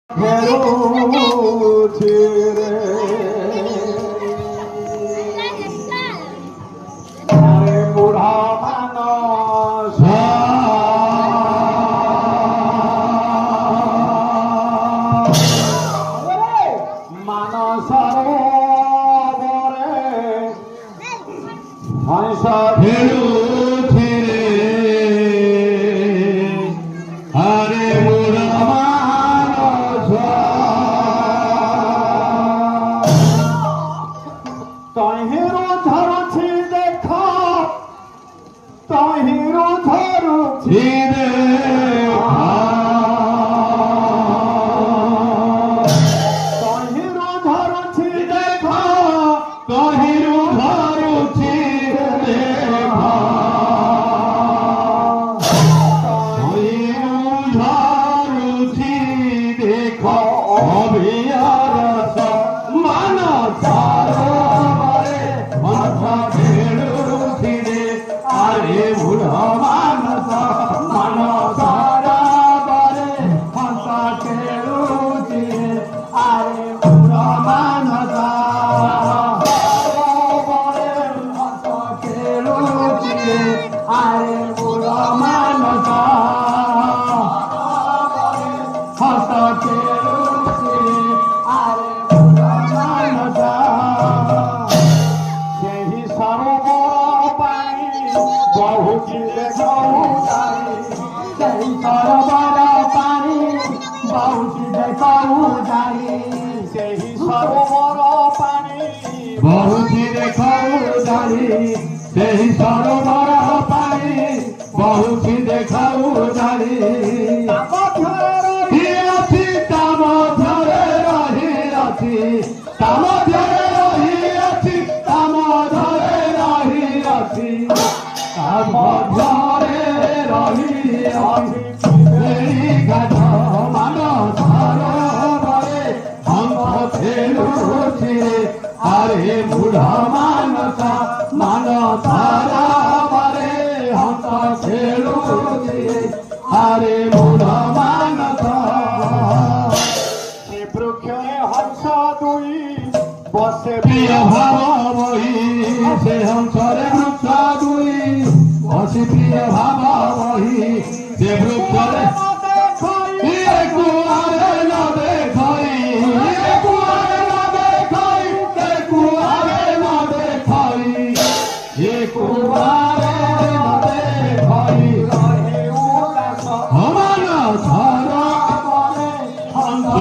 খেলুছি রে আরে বুড়া মানস মানসর বরে হংস খেলুছি রে আরে বুড়া তহিরো ধরছি দেখ তহিরো ধরছি রে তহিরো ধরছি দেখ তহিরো ধরছি দেখ তহিরো ধরছি দেখ অভিয়ারস মানস আরে বুড়া মানস মানস বারে হংস খেলুছি আরে বুড়া মানস বারে হংস খেলুছি আরে বুড়া মানস হংস খেলুছি আরে বুড়া মানস ସେହି ସରୋବର ପାଣି ବହୁଛି ଦେଖାଉ ଯାଇ ସେହି ସରୋବର ପାଣି ବହୁଛି ଦେଖାଉ ଯାଇ ସେହି ସରୋବର ପାଣି ବହୁଛି ଦେଖାଉ ଯାଇ ସେହି ସରୋବର ପାଣି ବହୁଛି ଦେଖାଉ ଯାଇ ତା ମଧ୍ୟରେ ରହିଅଛି ତା ମଧ୍ୟରେ ରହିଅଛି ତା ମଧ୍ୟରେ ରହିଅଛି ତା ମଧ୍ୟରେ ରହିଅଛି ଏହି ଗାଧ ମାନସରେ ହଂସ ଖେଳୁଛି ଆରେ ବୁଢ଼ା ମାନସ ମାନସରେ ହଂସ ଖେଳୁଛି ଆରେ ବୁଢ଼ା ମାନସ ସେ ବୃକ୍ଷରେ ହଂସ ଦୁଇ বসে প্রিয় ভাব বহি সে হংসরে বৃক্ষ দুই বসে প্রিয় ভাব বহি সে বৃক্ষরে